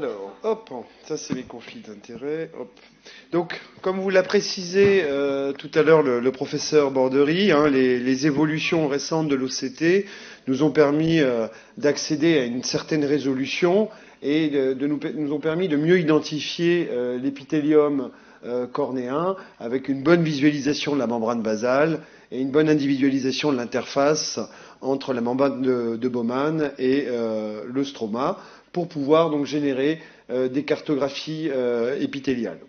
Alors, hop, ça c'est mes conflits d'intérêts. Hop. Donc, comme vous l'a précisé tout à l'heure le professeur Bordery, hein, les évolutions récentes de l'OCT nous ont permis d'accéder à une certaine résolution et nous ont permis de mieux identifier l'épithélium cornéen avec une bonne visualisation de la membrane basale et une bonne individualisation de l'interface entre la membrane de Bowman et le stroma, pour pouvoir donc générer des cartographies épithéliales.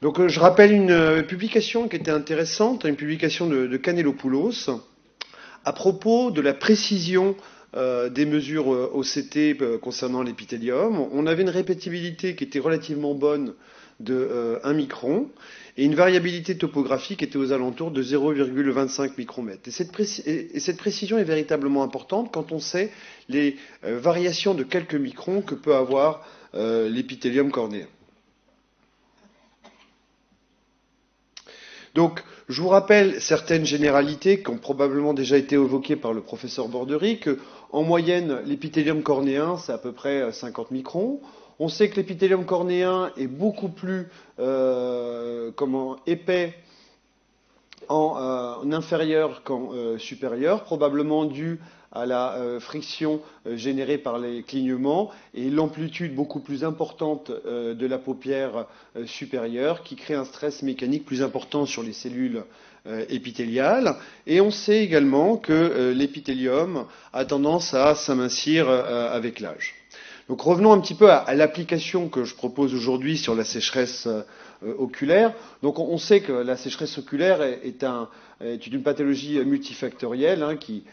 Donc je rappelle une publication qui était intéressante, une publication de Kanellopoulos, à propos de la précision des mesures OCT concernant l'épithélium. On avait une répétibilité qui était relativement bonne de 1 micron et une variabilité topographique qui était aux alentours de 0,25 micromètres. Et cette précision est véritablement importante quand on sait les variations de quelques microns que peut avoir l'épithélium cornéen. Donc, je vous rappelle certaines généralités qui ont probablement déjà été évoquées par le professeur Bordery, que en moyenne, l'épithélium cornéen, c'est à peu près 50 microns. On sait que l'épithélium cornéen est beaucoup plus épais en inférieur qu'en supérieur, probablement dû à la friction générée par les clignements et l'amplitude beaucoup plus importante de la paupière supérieure qui crée un stress mécanique plus important sur les cellules épithéliales. Et on sait également que l'épithélium a tendance à s'amincir avec l'âge. Donc revenons un petit peu à l'application que je propose aujourd'hui sur la sécheresse oculaire. Donc on sait que la sécheresse oculaire est une pathologie multifactorielle qui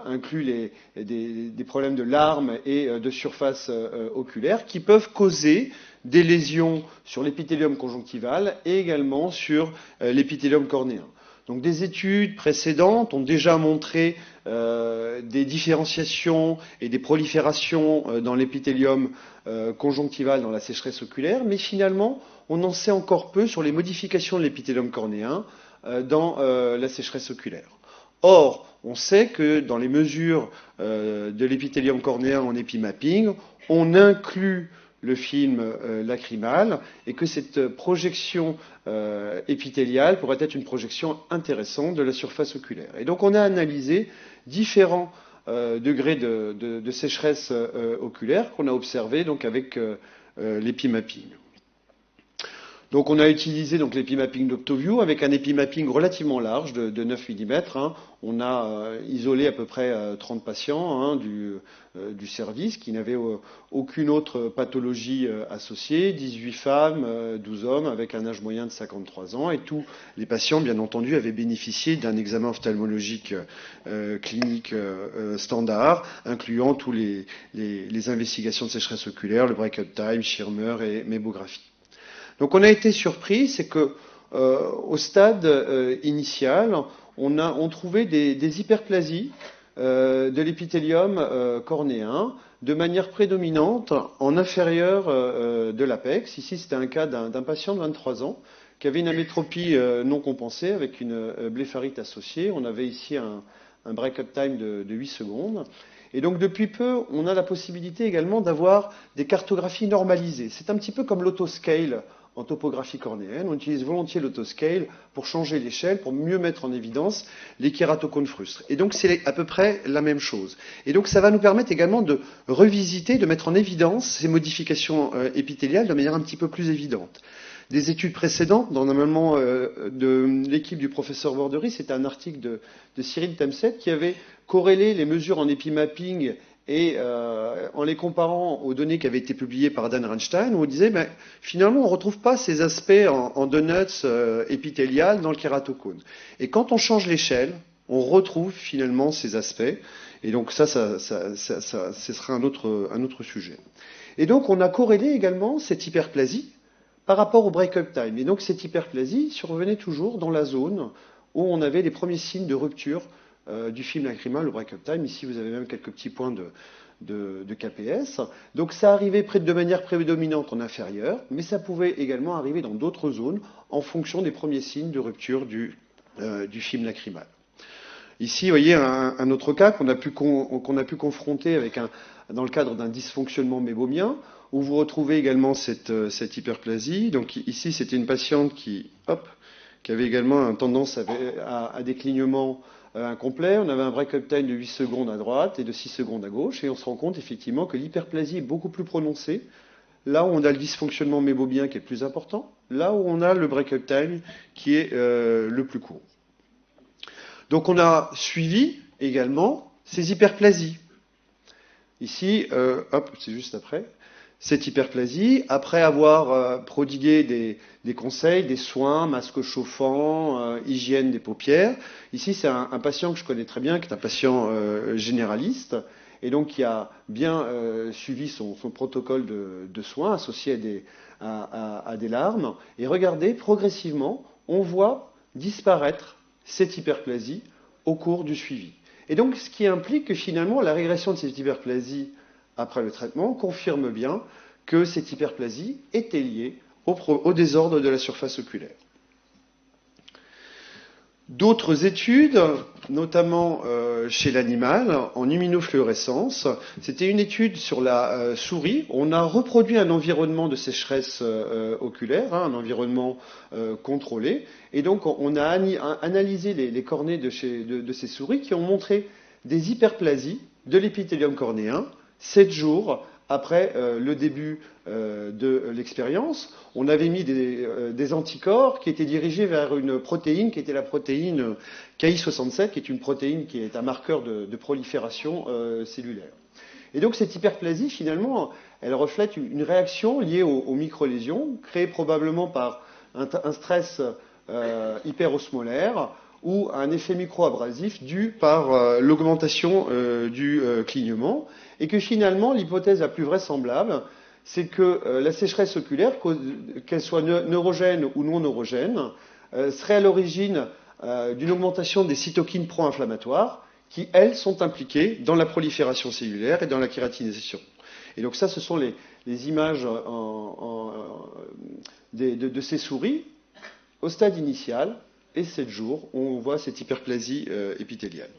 inclut des problèmes de larmes et de surface oculaire qui peuvent causer des lésions sur l'épithélium conjonctival et également sur l'épithélium cornéen. Donc des études précédentes ont déjà montré des différenciations et des proliférations dans l'épithélium conjonctival dans la sécheresse oculaire, mais finalement, on en sait encore peu sur les modifications de l'épithélium cornéen dans la sécheresse oculaire. Or, on sait que dans les mesures de l'épithélium cornéen en épimapping, on inclut le film lacrymal et que cette projection épithéliale pourrait être une projection intéressante de la surface oculaire. Et donc on a analysé différents degrés de sécheresse oculaire qu'on a observés donc avec l'épimapping. Donc on a utilisé donc l'épimapping d'Optoview avec un épimapping relativement large de 9 mm. On a isolé à peu près 30 patients du service qui n'avaient aucune autre pathologie associée, 18 femmes, 12 hommes avec un âge moyen de 53 ans et tous les patients bien entendu avaient bénéficié d'un examen ophtalmologique clinique standard incluant tous les investigations de sécheresse oculaire, le break-up time, Schirmer et mémographie. Donc on a été surpris, c'est que au stade initial, on trouvait des hyperplasies de l'épithélium cornéen de manière prédominante en inférieur de l'apex. Ici, c'était un cas d'un patient de 23 ans qui avait une amétropie non compensée avec une blépharite associée. On avait ici un break-up time de 8 secondes. Et donc depuis peu, on a la possibilité également d'avoir des cartographies normalisées. C'est un petit peu comme l'autoscale en topographie cornéenne. On utilise volontiers l'autoscale pour changer l'échelle, pour mieux mettre en évidence les kératocones frustres. Et donc c'est à peu près la même chose. Et donc ça va nous permettre également de revisiter, de mettre en évidence ces modifications épithéliales de manière un petit peu plus évidente. Des études précédentes, normalement de l'équipe du professeur Bordery, c'était un article de Cyril Temset qui avait corrélé les mesures en épimapping et en les comparant aux données qui avaient été publiées par Dan Reinstein, où on disait finalement on ne retrouve pas ces aspects en donuts épithéliales dans le kératocone. Et quand on change l'échelle, on retrouve finalement ces aspects. Et donc ce sera un autre sujet. Et donc on a corrélé également cette hyperplasie par rapport au break-up time. Et donc cette hyperplasie survenait toujours dans la zone où on avait les premiers signes de rupture du film lacrymal, le break-up time. Ici, vous avez même quelques petits points de KPS. Donc ça arrivait de manière prédominante en inférieur, mais ça pouvait également arriver dans d'autres zones en fonction des premiers signes de rupture du film lacrymal. Ici, vous voyez un autre cas qu'on a pu confronter dans le cadre d'un dysfonctionnement mébomien. où vous retrouvez également cette hyperplasie. Donc ici, c'était une patiente qui avait également une tendance à des clignements incomplets. On avait un break-up time de 8 secondes à droite et de 6 secondes à gauche. Et on se rend compte effectivement que l'hyperplasie est beaucoup plus prononcée là où on a le dysfonctionnement mébobien qui est le plus important, là où on a le break-up time qui est le plus court. Donc on a suivi également ces hyperplasies. Ici, c'est juste après, cette hyperplasie, après avoir prodigué des conseils, des soins, masques chauffants, hygiène des paupières. Ici, c'est un patient que je connais très bien, qui est un patient généraliste, et donc qui a bien suivi son protocole de soins associé à des larmes. Et regardez, progressivement, on voit disparaître cette hyperplasie au cours du suivi. Et donc, ce qui implique que finalement, la régression de cette hyperplasie après le traitement confirme bien que cette hyperplasie était liée au désordre de la surface oculaire. D'autres études, notamment chez l'animal, en immunofluorescence, c'était une étude sur la souris. On a reproduit un environnement de sécheresse oculaire, un environnement contrôlé, et donc on a analysé les cornées de ces souris qui ont montré des hyperplasies de l'épithélium cornéen 7 jours après le début de l'expérience. On avait mis des anticorps qui étaient dirigés vers une protéine qui était la protéine Ki67, qui est une protéine qui est un marqueur de prolifération cellulaire. Et donc cette hyperplasie, finalement, elle reflète une réaction liée aux microlésions, créée probablement par un stress hyperosmolaire ou un effet microabrasif dû par l'augmentation du clignement, et que finalement, l'hypothèse la plus vraisemblable, c'est que la sécheresse oculaire, qu'elle soit neurogène ou non neurogène, serait à l'origine d'une augmentation des cytokines pro-inflammatoires qui, elles, sont impliquées dans la prolifération cellulaire et dans la kératinisation. Et donc ça, ce sont les images de ces souris au stade initial, et 7 jours, on voit cette hyperplasie épithéliale.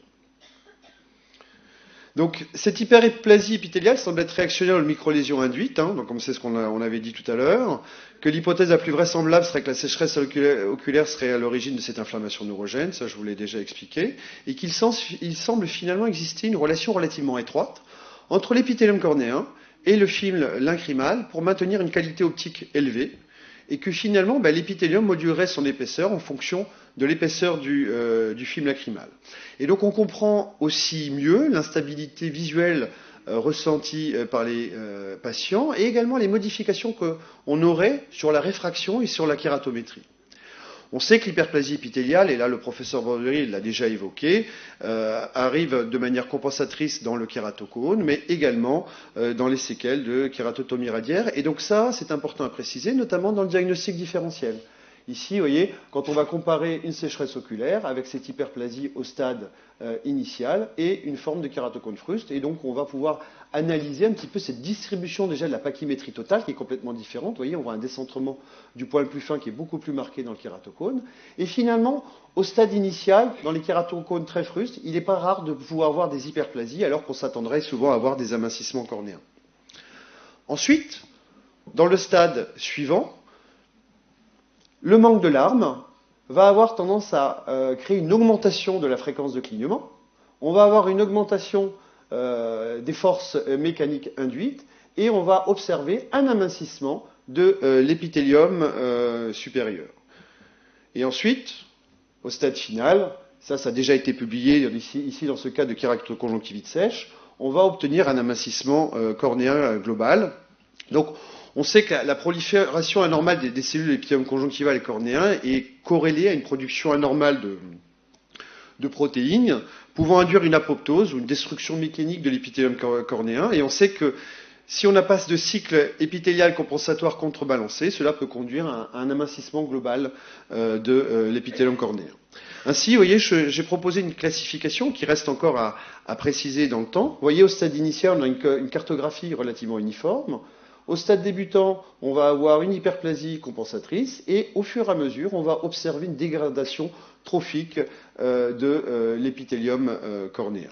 Donc, cette hyperplasie épithéliale semble être réactionnaire aux microlésions induites, donc comme c'est ce qu'on avait dit tout à l'heure, que l'hypothèse la plus vraisemblable serait que la sécheresse oculaire serait à l'origine de cette inflammation neurogène, ça je vous l'ai déjà expliqué, et qu'il semble finalement exister une relation relativement étroite entre l'épithélium cornéen et le film lacrymal pour maintenir une qualité optique élevée, et que finalement l'épithélium modulerait son épaisseur en fonction de l'épaisseur du film lacrymal. Et donc on comprend aussi mieux l'instabilité visuelle ressentie par les patients et également les modifications qu'on aurait sur la réfraction et sur la kératométrie. On sait que l'hyperplasie épithéliale, et là le professeur Bordery l'a déjà évoqué, arrive de manière compensatrice dans le kératocone, mais également dans les séquelles de kératotomie radiaire. Et donc ça, c'est important à préciser, notamment dans le diagnostic différentiel. Ici, vous voyez, quand on va comparer une sécheresse oculaire avec cette hyperplasie au stade initial et une forme de kératocone fruste, et donc on va pouvoir analyser un petit peu cette distribution déjà de la pachymétrie totale qui est complètement différente. Vous voyez, on voit un décentrement du poil plus fin qui est beaucoup plus marqué dans le kératocone. Et finalement, au stade initial, dans les kératocones très frustes, il n'est pas rare de pouvoir avoir des hyperplasies alors qu'on s'attendrait souvent à avoir des amincissements cornéens. Ensuite, dans le stade suivant, le manque de larmes va avoir tendance à créer une augmentation de la fréquence de clignement. On va avoir une augmentation des forces mécaniques induites et on va observer un amincissement de l'épithélium supérieur. Et ensuite, au stade final, ça a déjà été publié ici dans ce cas de kératoconjonctivite sèche, on va obtenir un amincissement cornéen global. Donc, on sait que la prolifération anormale des cellules de l'épithélium conjonctival et cornéen est corrélée à une production anormale de protéines pouvant induire une apoptose ou une destruction mécanique de l'épithélium cornéen. Et on sait que si on n'a pas de cycle épithélial compensatoire contrebalancé, cela peut conduire à un amincissement global de l'épithélium cornéen. Ainsi, vous voyez, j'ai proposé une classification qui reste encore à préciser dans le temps. Vous voyez, au stade initial, on a une cartographie relativement uniforme. Au stade débutant, on va avoir une hyperplasie compensatrice et au fur et à mesure, on va observer une dégradation trophique de l'épithélium cornéen.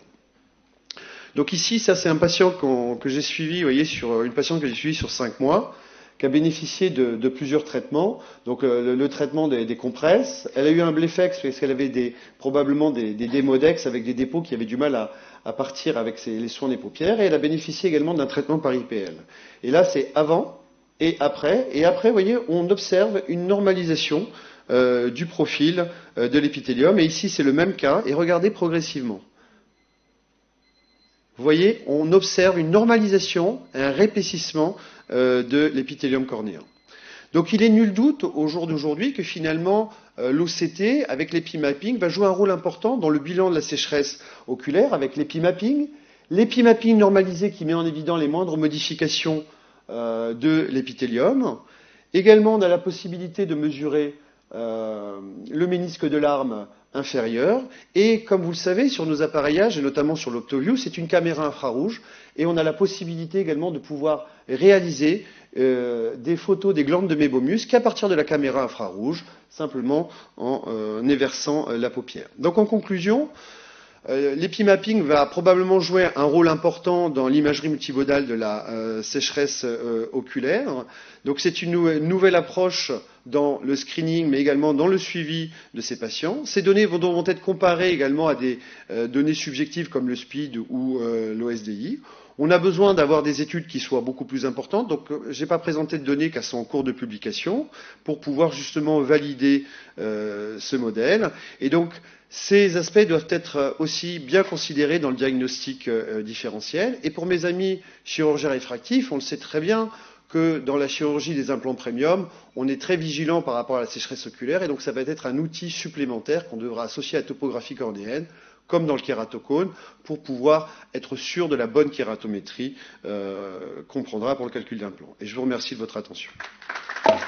Donc ici, ça c'est un patient que j'ai suivi, vous voyez, une patiente que j'ai suivie sur 5 mois, qui a bénéficié de plusieurs traitements. Donc le traitement des compresses. Elle a eu un Blefex parce qu'elle avait probablement des Demodex avec des dépôts qui avaient du mal à partir avec les soins des paupières. Et elle a bénéficié également d'un traitement par IPL. Et là, c'est avant et après. Et après, vous voyez, on observe une normalisation du profil de l'épithélium. Et ici, c'est le même cas. Et regardez progressivement. Vous voyez, on observe une normalisation, un réépaississement de l'épithélium cornéen. Donc il est nul doute au jour d'aujourd'hui que finalement l'OCT avec l'épimapping va jouer un rôle important dans le bilan de la sécheresse oculaire avec l'épimapping. L'épimapping normalisé qui met en évidence les moindres modifications de l'épithélium. Également, on a la possibilité de mesurer le ménisque de l'arme inférieure. Et comme vous le savez, sur nos appareillages, et notamment sur l'Optoview, c'est une caméra infrarouge. Et on a la possibilité également de pouvoir réaliser des photos des glandes de mébomus qu'à partir de la caméra infrarouge, simplement en éversant la paupière. Donc en conclusion, l'épimapping va probablement jouer un rôle important dans l'imagerie multimodale de la sécheresse oculaire. Donc c'est une nouvelle approche dans le screening, mais également dans le suivi de ces patients. Ces données vont être comparées également à des données subjectives comme le SPID ou l'OSDI. On a besoin d'avoir des études qui soient beaucoup plus importantes. Donc, je n'ai pas présenté de données qui sont en cours de publication pour pouvoir justement valider ce modèle. Et donc, ces aspects doivent être aussi bien considérés dans le diagnostic différentiel. Et pour mes amis chirurgiens réfractifs, on le sait très bien que dans la chirurgie des implants premium, on est très vigilant par rapport à la sécheresse oculaire. Et donc, ça va être un outil supplémentaire qu'on devra associer à la topographie cornéenne, comme dans le kératocone, pour pouvoir être sûr de la bonne kératométrie qu'on prendra pour le calcul d'implant. Et je vous remercie de votre attention.